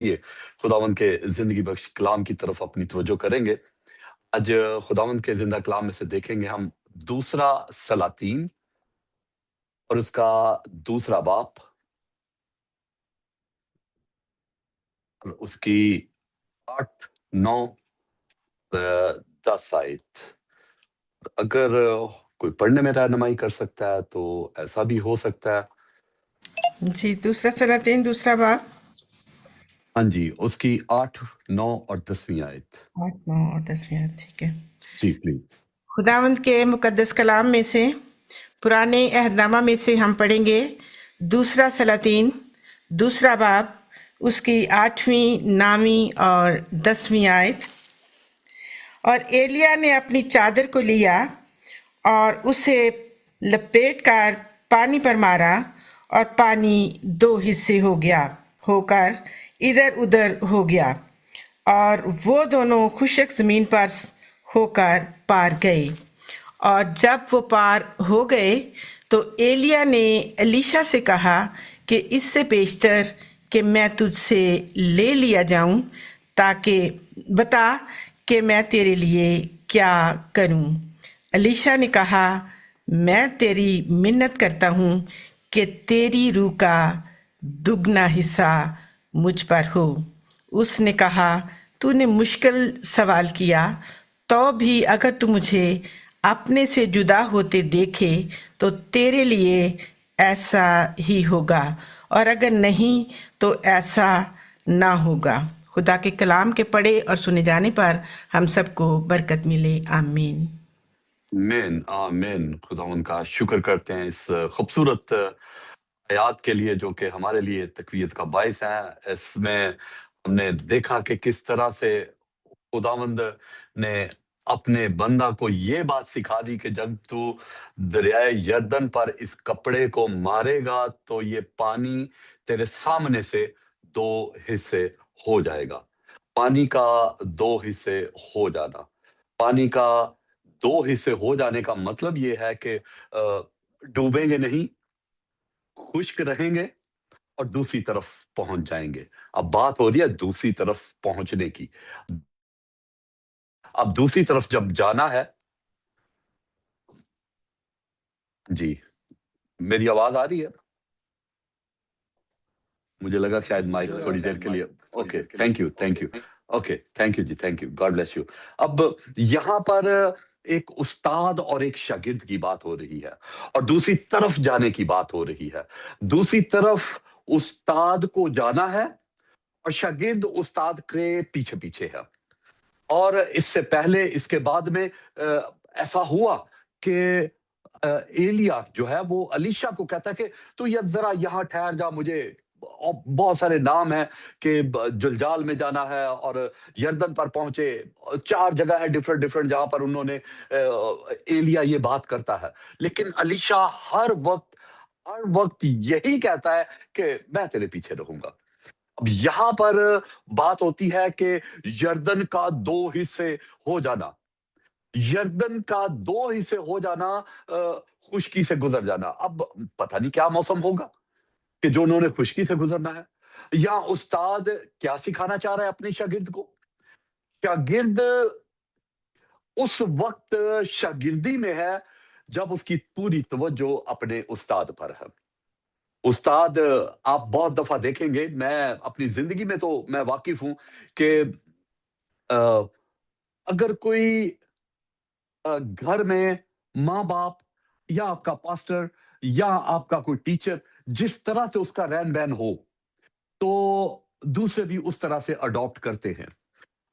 یہ خداوند کے زندگی بخش کلام کی طرف اپنی توجہ کریں گے۔ آج خداوند کے زندہ کلام میں سے دیکھیں گے ہم دوسرا سلاطین اور اس کا دوسرا باب اور اس کی 8، 9، 10 آیت۔ اگر کوئی پڑھنے میں رہنمائی کر سکتا ہے تو ایسا بھی ہو سکتا ہے۔ جی، دوسرا سلاطین دوسرا باب ہاں جی، اس کی 8، 9 اور 10ویں آیت۔ 8، 9 اور 10ویں، ٹھیک ہے۔ جی پلیز۔ خداوند کے مقدس کلام میں سے پرانے عہد نامہ میں سے ہم پڑھیں گے دوسرا سلاطین دوسرا باب، اس کی 8ویں، 9ویں اور 10ویں آیت۔ اور ایلیا نے اپنی چادر کو لیا اور اسے لپیٹ کر پانی پر مارا، اور پانی 2 حصے ہو کر ادھر ادھر ہو گیا، اور وہ دونوں خشک زمین پر ہو کر پار گئے۔ اور جب وہ پار ہو گئے تو ایلیا نے الیشا سے کہا کہ اس سے بیشتر کہ میں تجھ سے لے لیا جاؤں، تاکہ بتا کہ میں تیرے لیے کیا کروں۔ الیشا نے کہا، میں تیری منت کرتا ہوں کہ تیری روح کا دگنا حصہ مجھ پر ہو۔ اس نے کہا، تو نے مشکل سوال کیا، تو بھی اگر تو مجھے اپنے سے جدا ہوتے دیکھے تو تیرے لیے ایسا ہی ہوگا، اور اگر نہیں تو ایسا نہ ہوگا۔ خدا کے کلام کے پڑھے اور سنے جانے پر ہم سب کو برکت ملے، آمین۔ آمین آمین۔ خداوند کا شکر کرتے ہیں اس خوبصورت آیات کے لیے جو کہ ہمارے لیے تقویت کا باعث ہے۔ اس میں ہم نے دیکھا کہ کس طرح سے خداوند نے اپنے بندہ کو یہ بات سکھا دی کہ جب تو دریائے یردن پر اس کپڑے کو مارے گا تو یہ پانی تیرے سامنے سے 2 حصے ہو جائے گا۔ پانی کا 2 حصے ہو جانا، پانی کا 2 حصے ہو جانے کا مطلب یہ ہے کہ ڈوبیں گے نہیں، خشک رہیں گے اور دوسری طرف پہنچ جائیں گے۔ اب بات ہو رہی ہے دوسری طرف پہنچنے کی۔ اب دوسری طرف جب جانا ہے، جی میری آواز آ رہی ہے؟ مجھے لگا شاید مائک تھوڑی دیر کے لیے۔ Okay, thank you. Okay, thank you جی، thank you, God bless you. اب یہاں پر ایک استاد اور ایک شاگرد کی بات ہو رہی ہے، اور دوسری طرف جانے کی بات ہو رہی ہے۔ دوسری طرف استاد کو جانا ہے اور شاگرد استاد کے پیچھے پیچھے ہے۔ اور اس سے پہلے، اس کے بعد میں ایسا ہوا کہ ایلیا جو ہے وہ الیشا کو کہتا ہے کہ تو یہ ذرا یہاں ٹھہر جا، مجھے بہت سارے نام ہیں کہ جلجال میں جانا ہے اور یردن پر پہنچے، 4 جگہ ہے ڈفرنٹ جہاں پر انہوں نے ایلیا یہ بات کرتا ہے۔ لیکن الیشا ہر وقت یہی کہتا ہے کہ میں تیرے پیچھے رہوں گا۔ اب یہاں پر بات ہوتی ہے کہ یردن کا 2 حصے ہو جانا، یردن کا 2 حصے ہو جانا، خشکی سے گزر جانا۔ اب پتہ نہیں کیا موسم ہوگا کہ جو انہوں نے خشکی سے گزرنا ہے۔ یا استاد کیا سکھانا چاہ رہا ہے اپنے شاگرد کو؟ شاگرد اس وقت شاگردی میں ہے جب اس کی پوری توجہ اپنے استاد پر ہے۔ استاد، آپ بہت دفعہ دیکھیں گے، میں اپنی زندگی میں تو میں واقف ہوں کہ اگر کوئی گھر میں ماں باپ یا آپ کا پاسٹر یا آپ کا کوئی ٹیچر جس طرح سے اس کا رہن بہن ہو تو دوسرے بھی اس طرح سے اڈاپٹ کرتے ہیں۔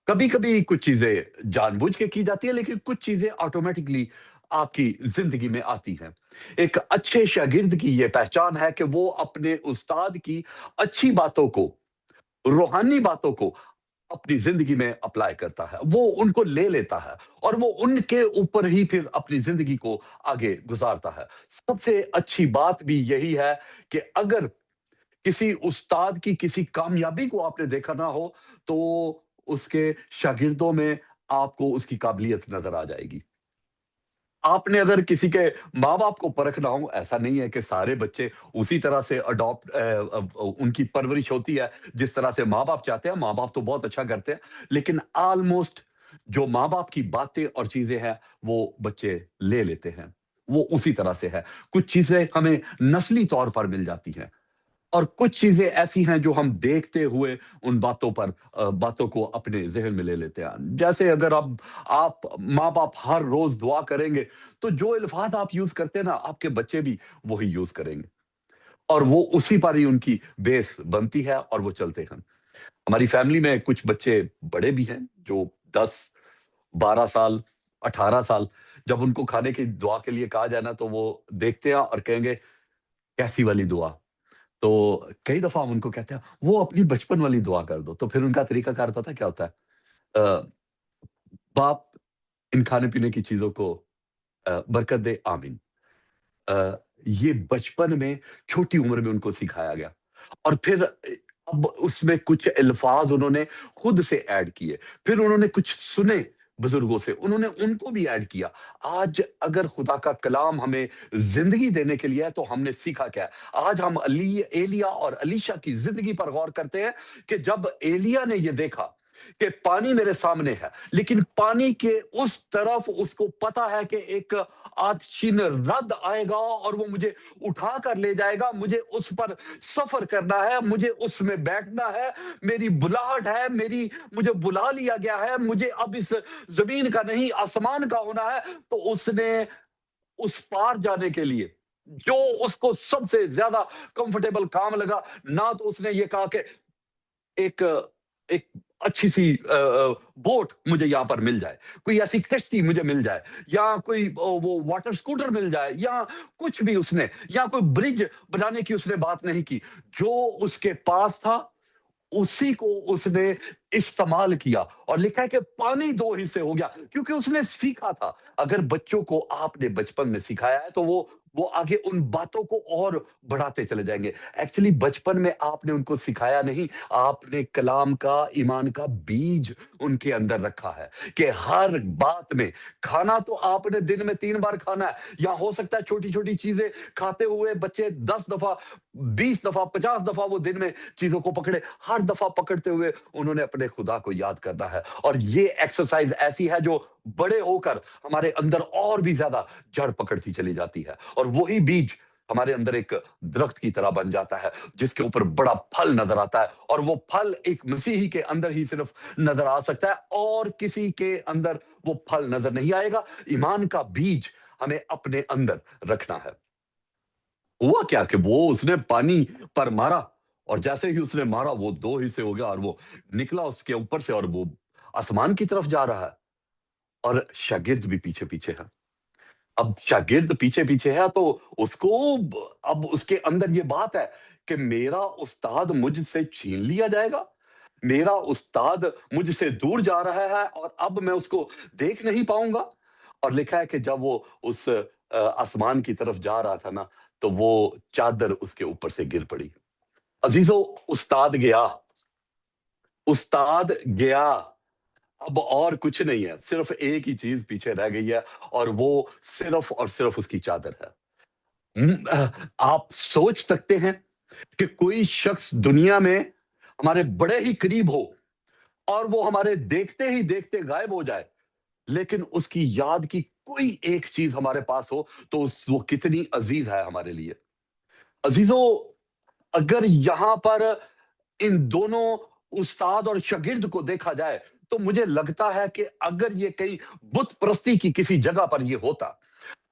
کبھی کبھی کچھ چیزیں جان بوجھ کے کی جاتی ہیں، لیکن کچھ چیزیں آٹومیٹکلی آپ کی زندگی میں آتی ہیں۔ ایک اچھے شاگرد کی یہ پہچان ہے کہ وہ اپنے استاد کی اچھی باتوں کو، روحانی باتوں کو اپنی زندگی میں اپلائی کرتا ہے، وہ ان کو لے لیتا ہے اور وہ ان کے اوپر ہی پھر اپنی زندگی کو آگے گزارتا ہے۔ سب سے اچھی بات بھی یہی ہے کہ اگر کسی استاد کی کسی کامیابی کو آپ نے دیکھا نہ ہو تو اس کے شاگردوں میں آپ کو اس کی قابلیت نظر آ جائے گی۔ आपने अगर किसी के माँ-बाप को परखना हो, ऐसा नहीं है कि सारे बच्चे उसी तरह से उनकी परवरिश होती है, जिस तरह से माँ-बाप चाहते हैं। माँ-बाप तो बहुत अच्छा करते हैं, लेकिन ऑलमोस्ट जो माँ-बाप की बातें और चीज़ें हैं, वो बच्चे ले लेते हैं। वो उसी तरह से है। कुछ चीज़ें हमें नस्ली तौर पर मिल जाती हैं। और कुछ चीजें ऐसी हैं जो हम देखते हुए उन बातों को अपने ज़हन में ले लेते हैं। जैसे अगर आप माँ-बाप हर रोज़ दुआ करेंगे, तो जो अल्फ़ाज़ आप यूज़ करते हैं ना, आपके बच्चे भी वही यूज़ करेंगे और वो उसी पर ही उनकी बेस बनती है और वो चलते हैं। हमारी फैमिली में कुछ बच्चे बड़े भी हैं, जो 10, 12 साल, 18 साल, जब उनको खाने की दुआ के लिए कहा जाए ना, तो वो देखते हैं और कहेंगे, "कैसी वाली दुआ?" तो कई दफ़ा हम उनको कहते हैं, वो अपनी बचपन वाली दुआ कर दो, तो फिर उनका तरीकाकार पता है क्या होता है? अ, बाप इन खाने-पीने की चीज़ों को बरकत दे, आमीन। ये बचपन में, छोटी उम्र में उनको सिखाया गया और फिर अब उसमें कुछ अल्फ़ाज़ उन्होंने खुद से ऐड किए, फिर उन्होंने कुछ सुने बुज़ुर्गों से, उन्होंने उनको भी ऐड किया। आज अगर खुदा का कलाम हमें ज़िंदगी देने के लिए है, तो हमने सीखा क्या है? आज हम एलिय्याह और एलीशा की ज़िंदगी पर गौर करते हैं कि जब एलिय्याह ने ये देखा कि पानी मेरे सामने है, लेकिन पानी के उस तरफ उसको पता है कि एक आतशीन रद आएगा और वो मुझे उठा कर ले जाएगा, मुझे उस पर सफ़र करना है, मुझे उसमें बैठना है, मेरी बुलाहट है, मुझे बुला लिया गया है, मुझे अब इस ज़मीन का नहीं आसमान का होना है। तो उसने उस पार जाने के लिए, जो उसको सबसे ज़्यादा कंफर्टेबल काम लगा, ना तो उसने ये कहा कि एक एक अच्छी-सी बोट मुझे यहाँ पर मिल जाए, कोई ऐसी किश्ती मुझे मिल जाए या कोई वो वाटर स्कूटर मिल जाए या कुछ भी उसने या कोई ब्रिज बनाने की उसने बात नहीं की। जो उसके पास था, उसी को उसने इस्तेमाल किया और लिखा है कि पानी 2 हिस्से हो गया क्योंकि उसने सीखा था। अगर बच्चों को आपने बचपन में सिखाया है तो वो आगे उन बातों को और बढ़ाते चले जाएँगे। एक्चुअली बचपन में आपने उनको सिखाया नहीं, आपने कलाम का, ईमान का बीज उनके अंदर रखा है कि हर बात में खाना तो आपने दिन में 3 बार खाना है या हो सकता है छोटी-छोटी चीज़ें खाते हुए बच्चे 10 दफ़ा, 20 दफ़ा, 50 दफ़ा वो दिन में चीज़ों को पकड़े। हर दफ़ा पकड़ते हुए उन्होंने अपने खुदा को याद करना है और ये एक्सरसाइज़ ऐसी है जो बड़े होकर हमारे अंदर और भी ज़्यादा जड़ पकड़ती चली जाती है और वही बीज हमारे अंदर एक दरख्त की तरह बन जाता है, जिसके ऊपर बड़ा फल नज़र आता है और वो फल एक मसीही के अंदर ही सिर्फ़ नज़र आ सकता है और किसी के अंदर वो फल नज़र नहीं आएगा। ईमान का बीज हमें अपने अंदर रखना है। हुआ क्या कि वो उसने पानी पर मारा और जैसे ही उसने मारा वो 2 हिस्से हो गया और वो निकला उसके ऊपर से और वो आसमान की तरफ जा रहा है और शागिर्द भी पीछे-पीछे है। अब शागिर्द पीछे-पीछे है तो उसको अब उसके अंदर ये बात है कि मेरा उस्ताद मुझसे छीन लिया जाएगा? मेरा उस्ताद मुझसे दूर जा रहा है और अब मैं उसको देख नहीं पाऊँगा? और लिखा है कि जब वो उस आसमान की तरफ जा रहा था ना, तो वो चादर उसके ऊपर से गिर पड़ी। अज़ीज़ों, उस्ताद गया, अब और कुछ नहीं है, सिर्फ़ एक ही चीज़ पीछे रह गई है और वो सिर्फ़ और सिर्फ़ उसकी चादर है। आप सोच सकते हैं कि कोई शख्स दुनिया में हमारे बड़े ही करीब हो और वो हमारे देखते ही देखते गायब हो जाए, लेकिन उसकी याद की कोई एक चीज़ हमारे पास हो, तो वो कितनी अज़ीज़ है हमारे लिए। अज़ीज़ों, अगर यहाँ पर इन दोनों उस्ताद और शागिर्द को देखा जाए, तो मुझे लगता है कि अगर ये कहीं बुत परस्ती की किसी जगह पर ये होता,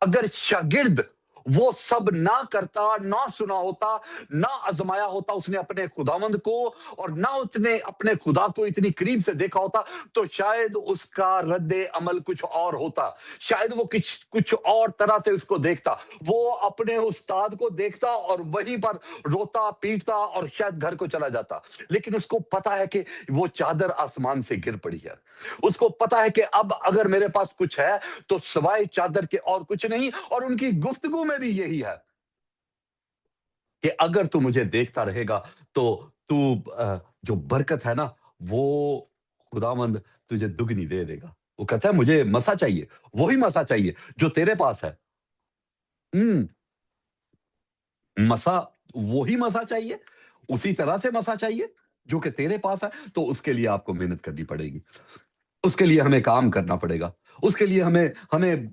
अगर शागिर्द वो सब ना करता, ना सुना होता, ना आज़माया होता उसने अपने खुदावंद को और ना उसने अपने खुदा को इतनी करीब से देखा होता, तो शायद उसका रद्द-ए-अमल कुछ और होता। शायद वो कुछ और तरह से उसको देखता। वो अपने उस्ताद को देखता और वहीं पर रोता, पीटता और शायद घर को चला जाता। लेकिन उसको पता है कि वो चादर आसमान से गिर पड़ी है। उसको पता है कि अब अगर मेरे पास कुछ है, तो सिवाय चादर के और कुछ नहीं और उनकी गुफ्तगू में भी यही है कि अगर तू मुझे देखता रहेगा तो तू जो बरकत है ना वो खुदावंद तुझे दुगनी दे देगा। वो कहता है मुझे मसा चाहिए, वही मसा चाहिए जो तेरे पास है। हम्म, मसा, वही मसा चाहिए, उसी तरह से मसा चाहिए जो कि तेरे पास है। तो उसके लिए आपको मेहनत करनी पड़ेगी, उसके लिए हमें काम करना पड़ेगा, उसके लिए हमें हमें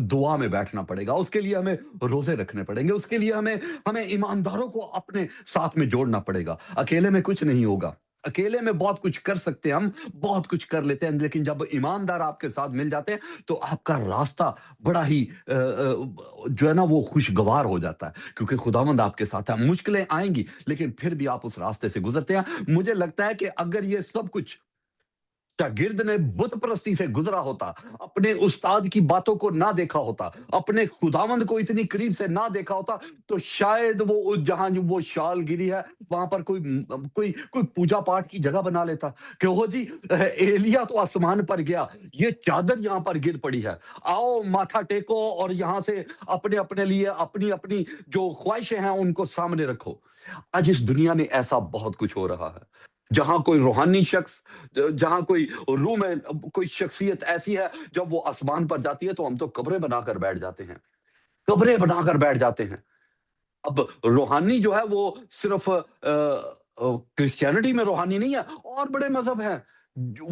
दुआ में बैठना पड़ेगा, उसके लिए हमें रोजे रखने पड़ेंगे, उसके लिए हमें हमें ईमानदारों को अपने साथ में जोड़ना पड़ेगा। अकेले में कुछ नहीं होगा। अकेले में बहुत कुछ कर सकते हैं हम, बहुत कुछ कर लेते हैं, लेकिन जब ईमानदार आपके साथ मिल जाते हैं तो आपका रास्ता बड़ा ही जो है ना वो खुशगवार हो जाता है, क्योंकि खुदावंद आपके साथ है। मुश्किलें आएंगी लेकिन फिर भी आप उस रास्ते से गुजरते हैं। मुझे लगता है कि अगर ये सब कुछ शागिर्द ने बुत परस्ती से गुजरा होता, अपने उस्ताद की बातों को ना देखा होता, अपने खुदावंद को इतनी करीब से ना देखा होता, तो शायद वो जहां जो वो शाल गिरी है वहां पर कोई कोई पूजा पाठ की जगह बना लेता कि हो जी, एलिया तो आसमान पर गया, ये चादर यहाँ पर गिर पड़ी है, आओ माथा टेको और यहाँ से अपने अपने लिए अपनी अपनी जो ख्वाहिशें हैं उनको सामने रखो। आज इस दुनिया में ऐसा बहुत कुछ हो रहा है, जहां कोई रूहानी शख्स, जहां कोई रूह में कोई शख्सियत ऐसी है, जब वो आसमान पर जाती है तो हम तो कब्रें बनाकर बैठ जाते हैं, कब्रें बनाकर बैठ जाते हैं। अब रूहानी जो है वो सिर्फ क्रिश्चियनिटी में रूहानी नहीं है, और बड़े मजहब हैं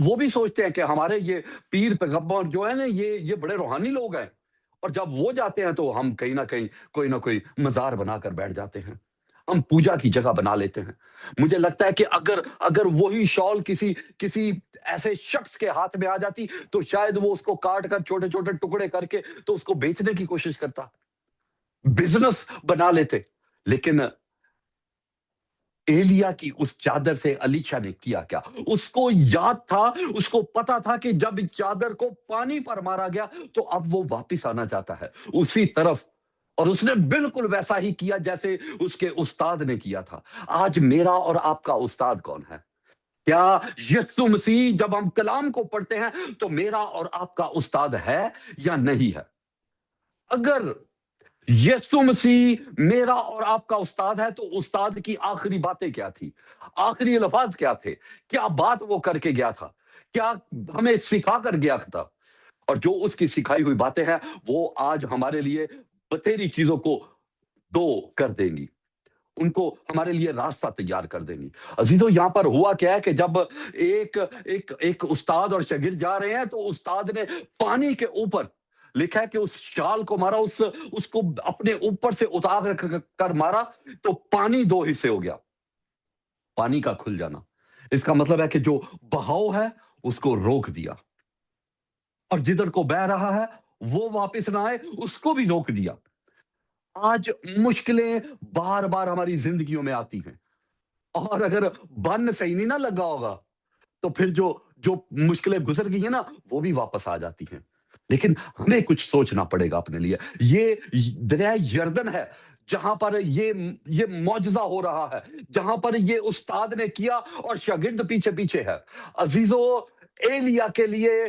वो भी सोचते हैं कि हमारे ये पीर पैगंबर जो है ना ये बड़े रूहानी लोग हैं, और जब वो जाते हैं तो हम कहीं ना कहीं कोई ना कोई मजार बनाकर बैठ जाते हैं, हम पूजा की जगह बना लेते हैं। मुझे लगता है कि अगर अगर वही शॉल किसी किसी ऐसे शख्स के हाथ में आ जाती तो शायद वो उसको काट कर छोटे छोटे टुकड़े करके तो उसको बेचने की कोशिश करता, बिजनेस बना लेते। लेकिन एलिया की उस चादर से अलीशा ने किया क्या? उसको याद था, उसको पता था कि जब इस चादर को पानी पर मारा गया तो अब वो वापस आना चाहता है उसी तरफ, और उसने बिल्कुल वैसा ही किया जैसे उसके उस्ताद ने किया था। आज मेरा और आपका उस्ताद कौन है? क्या यीशु मसीह जब हम कलाम को पढ़ते हैं तो मेरा और आपका उस्ताद है या नहीं है? अगर यीशु मसीह मेरा और आपका उस्ताद है तो उस्ताद की आखिरी बातें क्या थी? आखिरी अल्फाज क्या थे? क्या बात वो करके गया था? क्या हमें सिखा कर गया था? और जो उसकी सिखाई हुई बातें हैं वो आज हमारे लिए बतेरी चीजों को दो कर देंगी, उनको हमारे लिए रास्ता तैयार कर देंगी। अजीजों, यहाँ पर हुआ क्या है कि जब एक एक एक उस्ताद और शागिर्द जा रहे हैं तो उस्ताद ने पानी के ऊपर, लिखा है कि उस शाल को मारा, उसको अपने ऊपर से उतार कर मारा तो पानी दो हिस्से हो गया, पानी का खुल जाना। इसका मतलब है कि जो बहाव है उसको रोक दिया, और जिधर को बह रहा है वो वापस ना आए उसको भी रोक दिया। आज मुश्किलें बार बार हमारी जिंदगियों में आती हैं, और अगर बन सही नहीं ना लगा होगा तो फिर जो जो मुश्किलें गुजर गई है ना वो भी वापस आ जाती हैं। लेकिन हमें कुछ सोचना पड़ेगा अपने लिए। ये दरिया यर्दन है जहां पर ये मौजजा हो रहा है, जहां पर ये उस्ताद ने किया और शागिर्द पीछे पीछे है। अजीजों, एलिया के लिए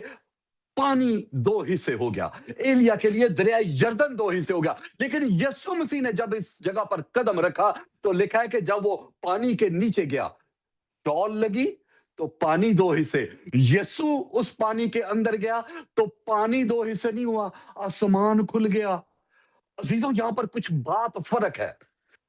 पानी दो हिस्से हो गया, एलिया के लिए दरिया यर्दन दो हिस्से हो गया, लेकिन यीशु मसीह ने जब इस जगह पर कदम रखा तो लिखा है कि जब वो पानी के नीचे गया, टॉल लगी तो पानी दो हिस्से, यीशु उस पानी के अंदर गया तो पानी दो हिस्से नहीं हुआ, आसमान खुल गया। अजीजों, यहां पर कुछ बात फर्क है।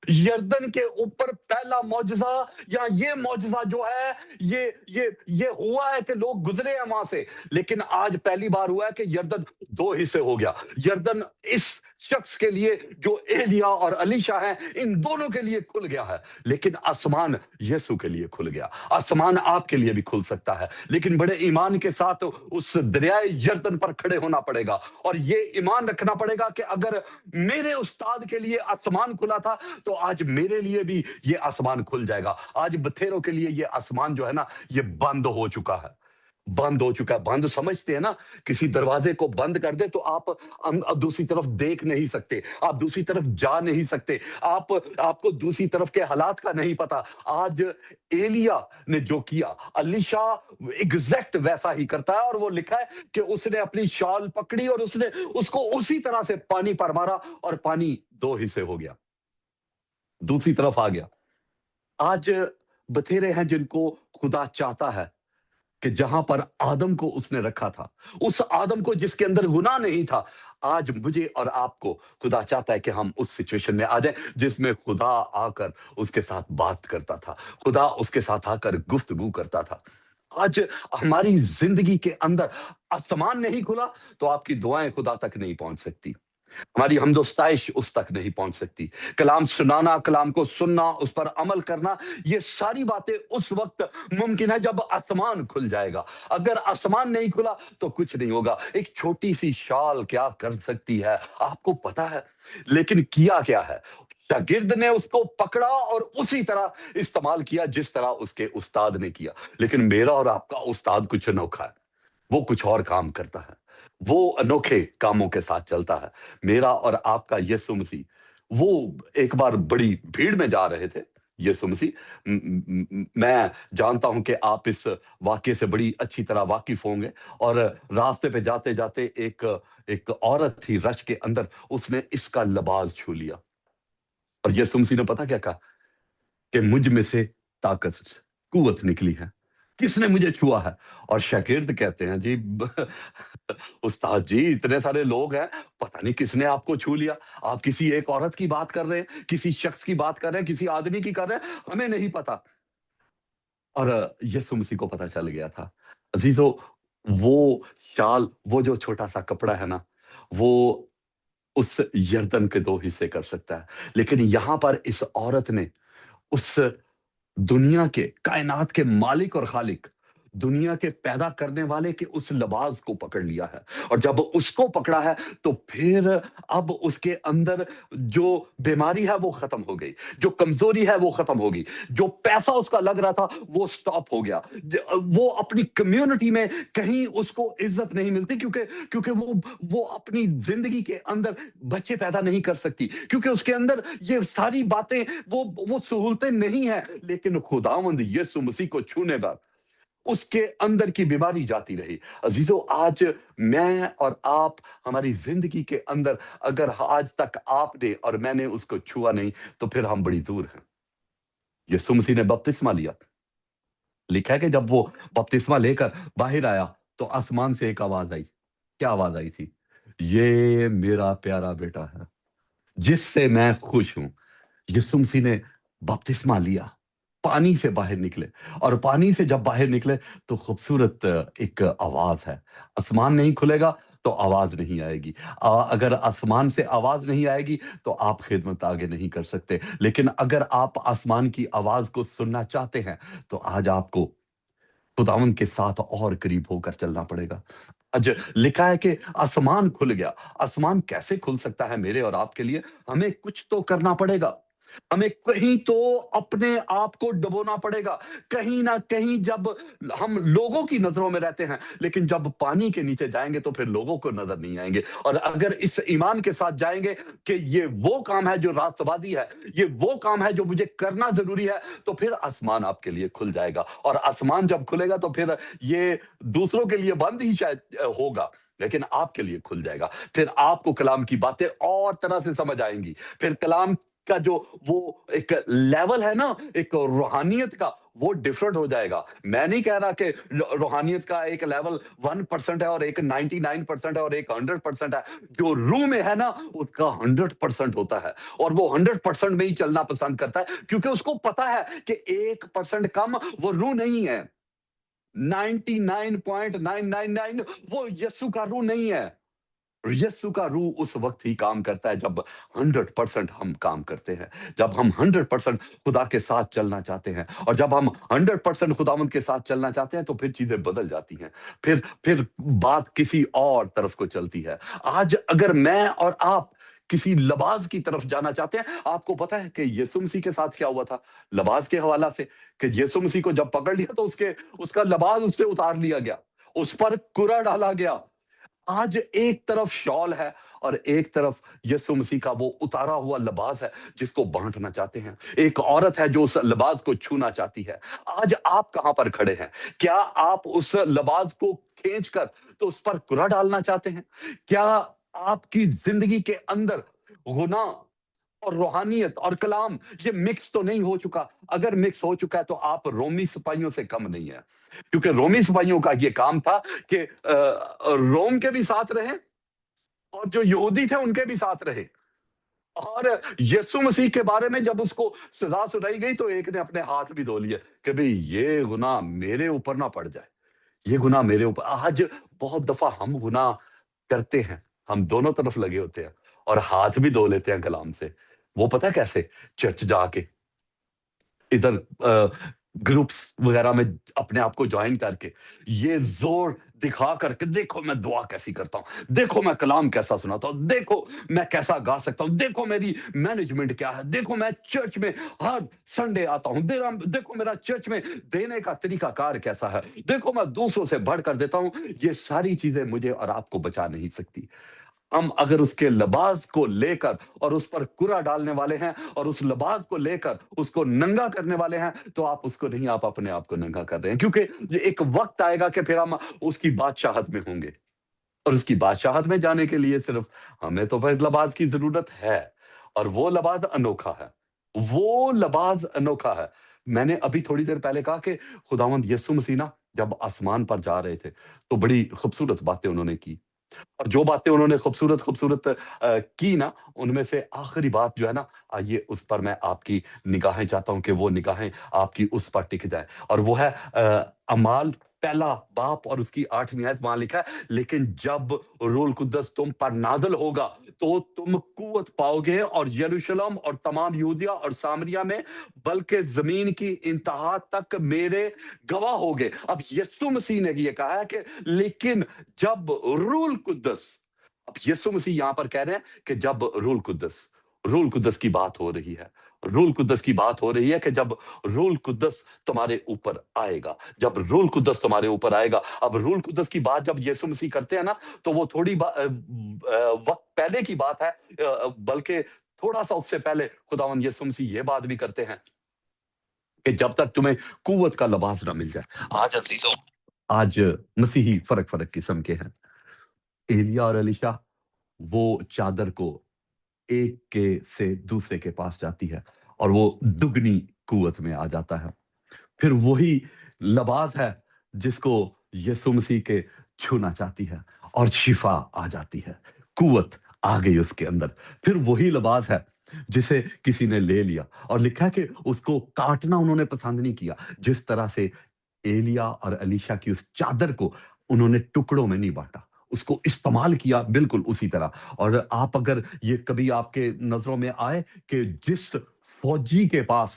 यर्दन के ऊपर पहला मौजजा या ये मौजजा जो है ये हुआ है कि लोग गुजरे हैं वहां से, लेकिन आज पहली बार हुआ है कि यर्दन दो हिस्से हो गया। यर्दन इस शख्स के लिए जो एलिया और अलीशा है इन दोनों के लिए खुल गया है, लेकिन आसमान यीशु के लिए खुल गया। आसमान आपके लिए भी खुल सकता है, लेकिन बड़े ईमान के साथ उस दरियाए यर्दन पर खड़े होना पड़ेगा, और ये ईमान रखना पड़ेगा कि अगर मेरे उस्ताद के लिए आसमान खुला था तो आज मेरे लिए भी ये आसमान खुल जाएगा। आज बथेरों के लिए ये आसमान जो है ना ये बंद हो चुका है, बंद हो चुका है। बंद समझते हैं ना, किसी दरवाजे को बंद कर दे तो आप दूसरी तरफ देख नहीं सकते, आप दूसरी तरफ जा नहीं सकते, आपको दूसरी तरफ के हालात का नहीं पता। आज एलिया ने जो किया, अलीशा एग्जैक्ट वैसा ही करता है, और वो लिखा है कि उसने अपनी शाल पकड़ी और उसने उसको उसी तरह से पानी पर मारा और पानी दो हिस्से हो गया, दूसरी तरफ आ गया। आज बथेरे हैं जिनको खुदा चाहता है कि जहां पर आदम को उसने रखा था, उस आदम को जिसके अंदर गुनाह नहीं था, आज मुझे और आपको खुदा चाहता है कि हम उस सिचुएशन में आ जाए जिसमें खुदा आकर उसके साथ बात करता था, खुदा उसके साथ आकर गुफ्तगू करता था। आज हमारी जिंदगी के अंदर आसमान नहीं खुला तो आपकी दुआएं खुदा तक नहीं पहुंच सकती, हमारी हमदोस्ताइश उस तक नहीं पहुंच सकती। कलाम सुनाना, कलाम को सुनना, उस पर अमल करना, ये सारी बातें उस वक्त मुमकिन है जब आसमान खुल जाएगा। अगर आसमान नहीं खुला तो कुछ नहीं होगा। एक छोटी सी शाल क्या कर सकती है आपको पता है, लेकिन किया क्या है, शागिर्द ने उसको पकड़ा और उसी तरह इस्तेमाल किया जिस तरह उसके उस्ताद ने किया। लेकिन मेरा और आपका उस्ताद कुछ अनोखा है, वो कुछ और काम करता है, वो अनोखे कामों के साथ चलता है। मेरा और आपका यीशु मसीह, वो एक बार बड़ी भीड़ में जा रहे थे यीशु मसीह। मैं जानता हूं कि आप इस वाक्य से बड़ी अच्छी तरह वाकिफ होंगे। और रास्ते पे जाते जाते एक एक औरत थी रश के अंदर, उसने इसका लबास छू लिया और यीशु मसीह ने पता क्या कहा कि मुझ में से ताकत, कुव्वत निकली है, किसने मुझे छुआ है। और शागिर्द कहते हैं जी उस्ताद जी इतने सारे लोग हैं, पता नहीं किसने आपको छू लिया। आप किसी एक औरत की बात कर रहे हैं, किसी शख्स की बात कर रहे हैं, किसी आदमी की कर रहे हैं, हमें नहीं पता। और यीशु मसीह को पता चल गया था। अजीजों, वो शाल, वो जो छोटा सा कपड़ा है ना, वो उस यर्दन के दो हिस्से कर सकता है। लेकिन यहां पर इस औरत ने उस दुनिया के, कायनात के मालिक और खालिक, दुनिया के पैदा करने वाले के उस लबास को पकड़ लिया है। और जब उसको पकड़ा है तो फिर अब उसके अंदर जो बीमारी है वो खत्म हो गई, जो कमजोरी है वो खत्म हो गई, जो पैसा उसका लग रहा था वो स्टॉप हो गया। वो अपनी कम्युनिटी में कहीं उसको इज्जत नहीं मिलती, क्योंकि क्योंकि वो अपनी जिंदगी के अंदर बच्चे पैदा नहीं कर सकती, क्योंकि उसके अंदर ये सारी बातें, वो सहूलतें नहीं है। लेकिन खुदावंद यीशु मसीह को छूने पर उसके अंदर की बीमारी जाती रही। अजीजों, आज मैं और आप, हमारी जिंदगी के अंदर अगर आज तक आपने और मैंने उसको छुआ नहीं तो फिर हम बड़ी दूर हैं। यीशु मसीह ने बपतिस्मा लिया, लिखा है कि जब वो बपतिस्मा लेकर बाहर आया तो आसमान से एक आवाज आई। क्या आवाज आई थी? ये मेरा प्यारा बेटा है जिससे मैं खुश हूं। यीशु मसीह ने बपतिस्मा लिया, पानी से बाहर निकले, और पानी से जब बाहर निकले तो खूबसूरत एक आवाज है। आसमान नहीं खुलेगा तो आवाज नहीं आएगी। अगर आसमान से आवाज नहीं आएगी तो आप खिदमत आगे नहीं कर सकते। लेकिन अगर आप आसमान की आवाज को सुनना चाहते हैं तो आज आपको खुदावन के साथ और करीब होकर चलना पड़ेगा। आज लिखा है कि आसमान खुल गया। आसमान कैसे खुल सकता है मेरे और आपके लिए? हमें कुछ तो करना पड़ेगा। हमें कहीं तो अपने आप को डुबोना पड़ेगा। कहीं ना कहीं जब हम लोगों की नजरों में रहते हैं, लेकिन जब पानी के नीचे जाएंगे तो फिर लोगों को नजर नहीं आएंगे। और अगर इस ईमान के साथ जाएंगे कि ये वो काम है जो रास्तवादी है, ये वो काम है जो मुझे करना जरूरी है, तो फिर आसमान आपके लिए खुल जाएगा। और आसमान जब खुलेगा तो फिर ये दूसरों के लिए बंद ही शायद होगा, लेकिन आपके लिए खुल जाएगा। फिर आपको कलाम की बातें और तरह से समझ आएंगी। फिर कलाम का जो वो एक लेवल है ना, एक रूहानियत का, वो डिफरेंट हो जाएगा। मैं नहीं कह रहा कि रूहानियत का एक लेवल 1% है और एक 99% है और एक 100% है। जो रूह में है ना उसका 100% होता है, और वो 100% में ही चलना पसंद करता है, क्योंकि उसको पता है कि 1% कम वो रूह नहीं है। 99.999 वो यस्सु का रूह नहीं है। यस्सु का रूह उस वक्त ही काम करता है जब 100% हम काम करते हैं, जब हम 100% खुदा के साथ चलना चाहते हैं। और जब हम 100% खुदावंद के साथ चलना चाहते हैं तो फिर चीजें बदल जाती हैं। फिर बात किसी और तरफ को चलती है। आज अगर मैं और आप किसी लबाज की तरफ जाना चाहते हैं, आपको पता है कि यीशु मसीह के साथ क्या हुआ था लबाज के हवाला से, कि यीशु मसीह को जब पकड़ लिया तो उसका लबाज उससे उतार लिया गया, उस पर कुरा डाला गया। आज एक तरफ शॉल है और एक तरफ यीशु मसीह का वो उतारा हुआ लिबास है जिसको बांटना चाहते हैं। एक औरत है जो उस लिबास को छूना चाहती है। आज आप कहां पर खड़े हैं? क्या आप उस लिबास को खींचकर तो उस पर कुरा डालना चाहते हैं? क्या आपकी जिंदगी के अंदर गुनाह اور روحانیت اور کلام یہ مکس تو نہیں ہو چکا؟ اگر مکس ہو چکا ہے تو آپ رومی سپاہیوں سے کم نہیں ہے، کیونکہ رومی سپاہیوں کا یہ کام تھا کہ روم کے بھی ساتھ رہیں اور جو یہودی تھے ان کے بھی ساتھ رہے۔ اور یسوع مسیح کے بارے میں جب اس کو سزا سنائی گئی تو ایک نے اپنے ہاتھ بھی دھو لیے کہ بھئی یہ گناہ میرے اوپر نہ پڑ جائے، یہ گناہ میرے اوپر۔ آج بہت دفعہ ہم گناہ کرتے ہیں، ہم دونوں طرف لگے ہوتے ہیں اور ہاتھ بھی دھو لیتے ہیں کلام سے۔ وہ پتہ کیسے؟ چرچ جا کے، ادھر گروپس وغیرہ میں اپنے آپ کو جوائن کر کے، یہ زور دکھا کر کے دیکھو میں دعا کیسی کرتا ہوں، دیکھو میں کلام کیسا سناتا ہوں، دیکھو میں کیسا گا سکتا ہوں، دیکھو میری مینجمنٹ کیا ہے، دیکھو میں چرچ میں ہر سنڈے آتا ہوں، دیکھو میرا چرچ میں دینے کا طریقہ کار کیسا ہے، دیکھو میں دوسروں سے بڑھ کر دیتا ہوں۔ یہ ساری چیزیں مجھے اور آپ کو بچا نہیں سکتی۔ ہم اگر اس کے لباس کو لے کر اور اس پر کرا ڈالنے والے ہیں اور اس لباس کو لے کر اس کو ننگا کرنے والے ہیں تو آپ اس کو نہیں، آپ اپنے آپ کو ننگا کر رہے ہیں، کیونکہ یہ ایک وقت آئے گا کہ پھر ہم اس کی بادشاہت میں ہوں گے، اور اس کی بادشاہت میں جانے کے لیے صرف ہمیں تو پھر لباس کی ضرورت ہے، اور وہ لباس انوکھا ہے، وہ لباس انوکھا ہے۔ میں نے ابھی تھوڑی دیر پہلے کہا کہ خداوند یسوع مسیح نا جب آسمان پر جا رہے تھے تو بڑی خوبصورت باتیں انہوں نے کی، اور جو باتیں انہوں نے خوبصورت خوبصورت کی نا، ان میں سے آخری بات جو ہے نا، آئیے اس پر میں آپ کی نگاہیں چاہتا ہوں کہ وہ نگاہیں آپ کی اس پر ٹک جائیں، اور وہ ہے اعمال پہلا باب اور اس کی 8ویں آیت۔ وہاں لکھا ہے لیکن جب روح القدس تم پر نازل ہوگا تو تم قوت پاؤ گے اور یروشلم اور تمام یہودیہ اور سامریہ میں بلکہ زمین کی انتہا تک میرے گواہ ہوگے۔ اب یسوع مسیح نے یہ کہا ہے کہ لیکن جب روح القدس، اب یسوع مسیح یہاں پر کہہ رہے ہیں کہ جب روح القدس کی بات ہو رہی ہے، روح القدس کی بات ہو رہی ہے کہ جب روح القدس تمہارے اوپر آئے گا، جب روح القدس تمہارے اوپر آئے گا۔ اب روح القدس کی بات جب یسوع مسیح کرتے ہیں نا تو وہ تھوڑی وقت پہلے کی بات ہے، بلکہ تھوڑا سا اس سے پہلے خداوند یسوع مسیح یہ بات بھی کرتے ہیں کہ جب تک تمہیں قوت کا لباس نہ مل جائے۔ آج عزیزوں، آج مسیحی فرق قسم کے ہیں۔ ایلیا اور الیشا، وہ چادر کو ایک کے سے دوسرے کے پاس جاتی ہے اور وہ دگنی قوت میں آ جاتا ہے۔ پھر وہی لباس ہے جس کو یسوع مسیح کے چھونا چاہتی ہے اور شفا آ جاتی ہے، قوت آ گئی اس کے اندر۔ پھر وہی لباس ہے جسے کسی نے لے لیا اور لکھا کہ اس کو کاٹنا انہوں نے پسند نہیں کیا، جس طرح سے ایلیا اور الیشا کی اس چادر کو انہوں نے ٹکڑوں میں نہیں بانٹا، اس کو استعمال کیا بالکل اسی طرح۔ اور آپ اگر یہ کبھی آپ کے نظروں میں آئے کہ جس فوجی کے پاس،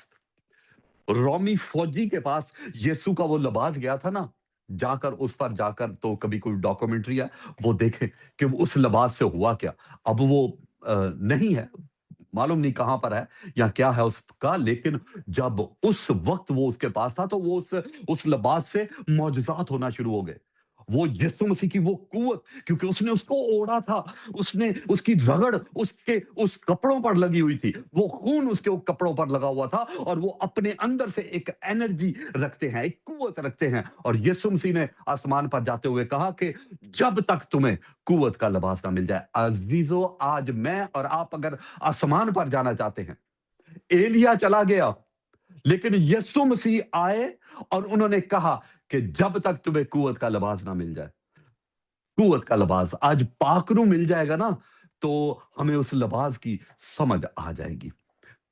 رومی فوجی کے پاس یسوع کا وہ لباس گیا تھا نا، جا کر اس پر جا کر تو کبھی کوئی ڈاکومنٹری ہے وہ دیکھیں کہ اس لباس سے ہوا کیا۔ اب وہ نہیں ہے، معلوم نہیں کہاں پر ہے یا کیا ہے اس کا، لیکن جب اس وقت وہ اس کے پاس تھا تو وہ اس لباس سے معجزات ہونا شروع ہو گئے۔ وہ یسوع مسیح کی وہ قوت، کیونکہ اس نے اس کو اوڑھا تھا، اس نے اس کی رگڑ اس کپڑوں پر لگی ہوئی تھی، وہ خون اس کے کپڑوں پر لگا ہوا تھا، اور وہ اپنے اندر سے ایک انرجی رکھتے ہیں، ایک قوت رکھتے ہیں۔ اور یسوع مسیح نے آسمان پر جاتے ہوئے کہا کہ جب تک تمہیں قوت کا لباس نہ مل جائے۔ عزیزو، آج میں اور آپ اگر آسمان پر جانا چاہتے ہیں، ایلیا چلا گیا لیکن یسوع مسیح آئے اور انہوں نے کہا کہ جب تک تمہیں قوت کا لباس نہ مل جائے، قوت کا لباس آج پاکرو مل جائے گا نا تو ہمیں اس لباس کی سمجھ آ جائے گی۔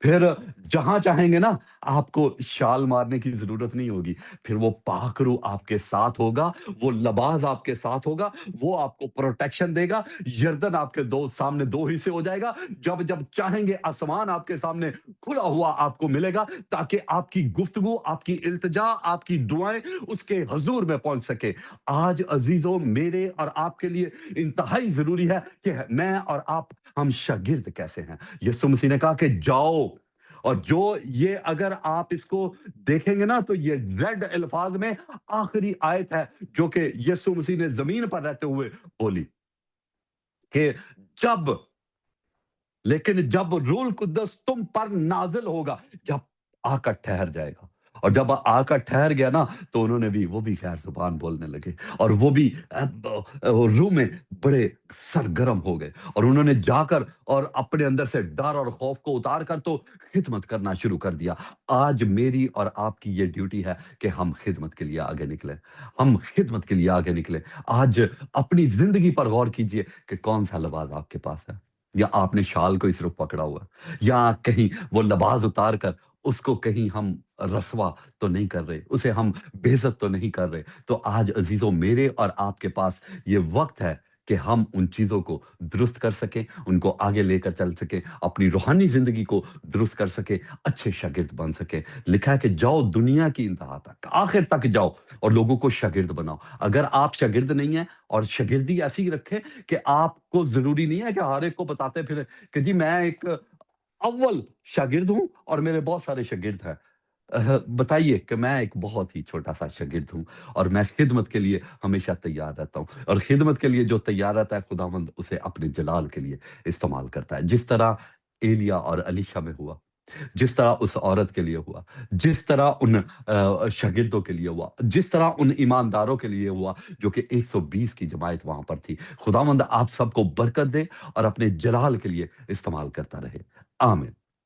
پھر جہاں چاہیں گے نا آپ کو شال مارنے کی ضرورت نہیں ہوگی، پھر وہ پاکرو آپ کے ساتھ ہوگا، وہ لباس آپ کے ساتھ ہوگا، وہ آپ کو پروٹیکشن دے گا۔ یردن آپ کے سامنے دو حصے ہو جائے گا، جب جب چاہیں گے آسمان آپ کے سامنے کھلا ہوا آپ کو ملے گا، تاکہ آپ کی گفتگو، آپ کی التجا، آپ کی دعائیں اس کے حضور میں پہنچ سکے۔ آج عزیزوں، میرے اور آپ کے لیے انتہائی ضروری ہے کہ میں اور آپ، ہم شاگرد کیسے ہیں۔ یسوع مسیح نے کہا کہ جاؤ، اور جو یہ اگر آپ اس کو دیکھیں گے نا تو یہ ریڈ الفاظ میں آخری آیت ہے جو کہ یسوع مسیح نے زمین پر رہتے ہوئے بولی کہ لیکن جب روح القدس تم پر نازل ہوگا، جب آ کر ٹھہر جائے گا، اور جب آ کر ٹھہر گیا نا تو انہوں نے بھی وہ بھی خیر زبان بولنے لگے اور وہ بھی روح میں بڑے سرگرم ہو گئے اور انہوں نے جا کر اور اپنے اندر سے ڈر اور خوف کو اتار کر تو خدمت کرنا شروع کر دیا. آج میری اور آپ کی یہ ڈیوٹی ہے کہ ہم خدمت کے لیے آگے نکلیں. ہم خدمت کے لیے آگے نکلیں. آج اپنی زندگی پر غور کیجئے کہ کون سا لباس آپ کے پاس ہے, یا آپ نے شال کو ہی صرف پکڑا ہوا ہے, یا کہیں وہ لباس اتار کر اس کو کہیں ہم رسوا تو نہیں کر رہے, اسے ہم بے عزت تو نہیں کر رہے. تو آج عزیزوں میرے اور آپ کے پاس یہ وقت ہے کہ ہم ان چیزوں کو درست کر سکیں, ان کو آگے لے کر چل سکیں, اپنی روحانی زندگی کو درست کر سکیں, اچھے شاگرد بن سکیں. لکھا ہے کہ جاؤ دنیا کی انتہا تک, آخر تک جاؤ اور لوگوں کو شاگرد بناؤ. اگر آپ شاگرد نہیں ہیں اور شاگردی ایسی رکھیں کہ آپ کو ضروری نہیں ہے کہ ہر ایک کو بتاتے پھر کہ جی میں ایک اول شاگرد ہوں اور میرے بہت سارے شاگرد ہیں. بتائیے کہ میں ایک بہت ہی چھوٹا سا شاگرد ہوں اور میں خدمت کے لیے ہمیشہ تیار رہتا ہوں, اور خدمت کے لیے جو تیار رہتا ہے خداوند اسے اپنے جلال کے لیے استعمال کرتا ہے. جس طرح ایلیا اور الیشا میں ہوا, جس طرح اس عورت کے لیے ہوا, جس طرح ان شاگردوں کے لیے ہوا, جس طرح ان ایمانداروں کے لیے ہوا جو کہ 120 کی جماعت وہاں پر تھی. خداوند آپ سب کو برکت دے اور اپنے جلال کے لیے استعمال کرتا رہے. آمین.